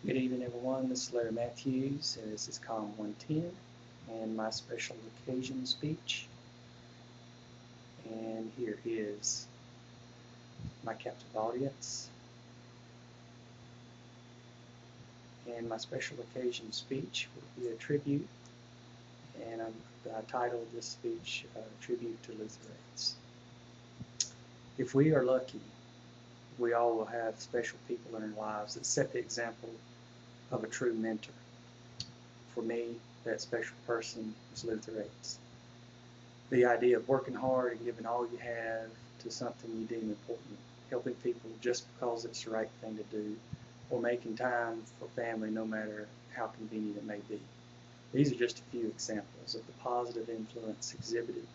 Good evening, everyone. This is Larry Matthews, and this is Column 110 and my special occasion speech. And here is my captive audience. And my special occasion speech will be a tribute, and I titled this speech Tribute to Luther Rates. If we are lucky, we all will have special people in our lives that set the example of a true mentor. For me, that special person is Luther Rates. The idea of working hard and giving all you have to something you deem important, helping people just because it's the right thing to do, or making time for family no matter how convenient it may be. These are just a few examples of the positive influence exhibited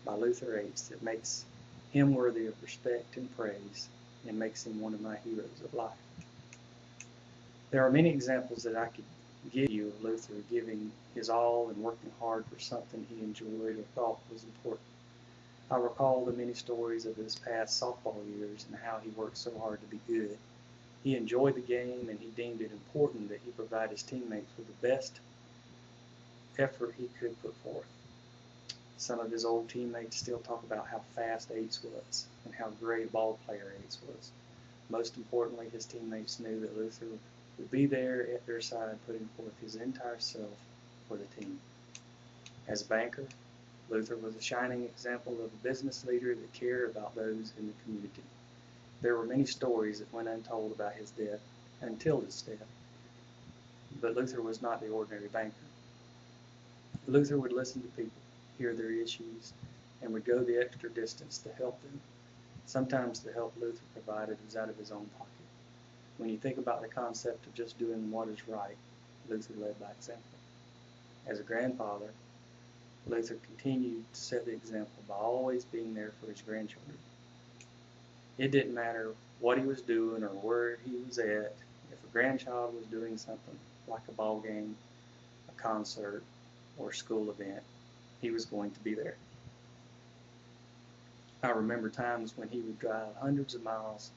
by Luther Rates that makes him worthy of respect and praise and makes him one of my heroes of life. There are many examples that I could give you of Luther giving his all and working hard for something he enjoyed or thought was important. I recall the many stories of his past softball years and how he worked so hard to be good. He enjoyed the game and he deemed it important that he provide his teammates with the best effort he could put forth. Some of his old teammates still talk about how fast Ace was and how great a ball player Ace was. Most importantly, his teammates knew that Luther would be there at their side, putting forth his entire self for the team. As a banker, Luther was a shining example of a business leader that cared about those in the community. There were many stories that went untold about his death until his death, but Luther was not the ordinary banker. Luther would listen to people, hear their issues, and would go the extra distance to help them. Sometimes the help Luther provided was out of his own pocket. When you think about the concept of just doing what is right, Luther led by example. As a grandfather, Luther continued to set the example by always being there for his grandchildren. It didn't matter what he was doing or where he was at. If a grandchild was doing something like a ball game, a concert, or a school event, he was going to be there. I remember times when he would drive hundreds of miles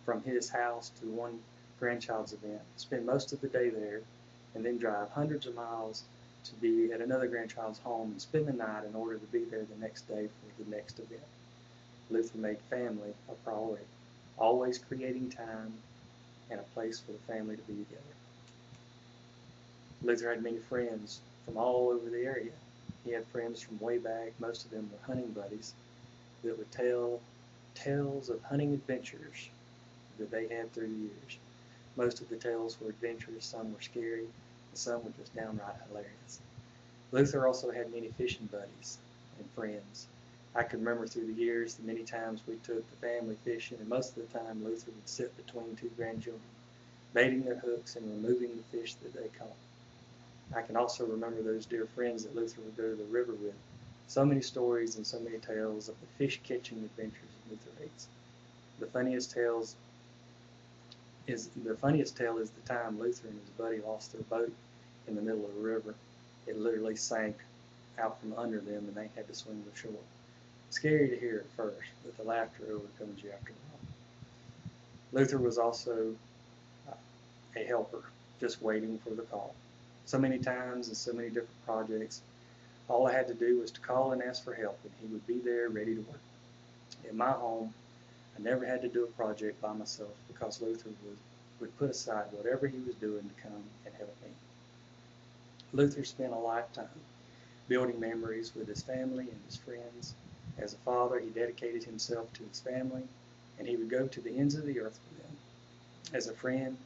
from his house to one grandchild's event, spend most of the day there, and then drive hundreds of miles to be at another grandchild's home and spend the night in order to be there the next day for the next event. Luther made family a priority, always creating time and a place for the family to be together. Luther had many friends from all over the area. He had friends from way back, most of them were hunting buddies, that would tell tales of hunting adventures that they had through the years. Most of the tales were adventurous, some were scary, and some were just downright hilarious. Luther also had many fishing buddies and friends. I can remember through the years the many times we took the family fishing, and most of the time Luther would sit between two grandchildren, baiting their hooks and removing the fish that they caught. I can also remember those dear friends that Luther would go to the river with. So many stories and so many tales of the fish catching adventures of Luther Rates. The funniest tale is the time Luther and his buddy lost their boat in the middle of the river. It literally sank out from under them and they had to swim to shore. Scary to hear at first, but the laughter overcomes you after a while. Luther was also a helper, just waiting for the call. So many times and so many different projects, all I had to do was to call and ask for help, and he would be there ready to work. In my home, I never had to do a project by myself because Luther would put aside whatever he was doing to come and help me. Luther spent a lifetime building memories with his family and his friends. As a father, he dedicated himself to his family, and he would go to the ends of the earth for them. As a friend,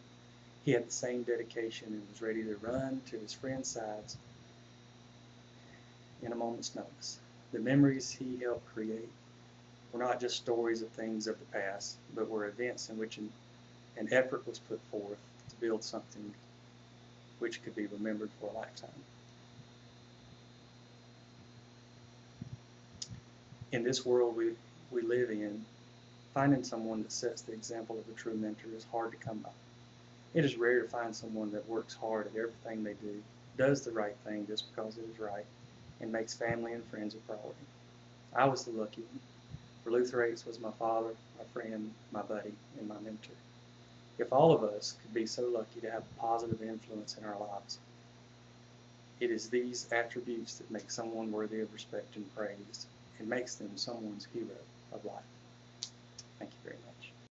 he had the same dedication and was ready to run to his friends' sides in a moment's notice. The memories he helped create were not just stories of things of the past, but were events in which an effort was put forth to build something which could be remembered for a lifetime. In this world we live in, finding someone that sets the example of a true mentor is hard to come by. It is rare to find someone that works hard at everything they do, does the right thing just because it is right, and makes family and friends a priority. I was the lucky one, for Luther Rates was my father, my friend, my buddy, and my mentor. If all of us could be so lucky to have a positive influence in our lives, it is these attributes that make someone worthy of respect and praise and makes them someone's hero of life. Thank you very much.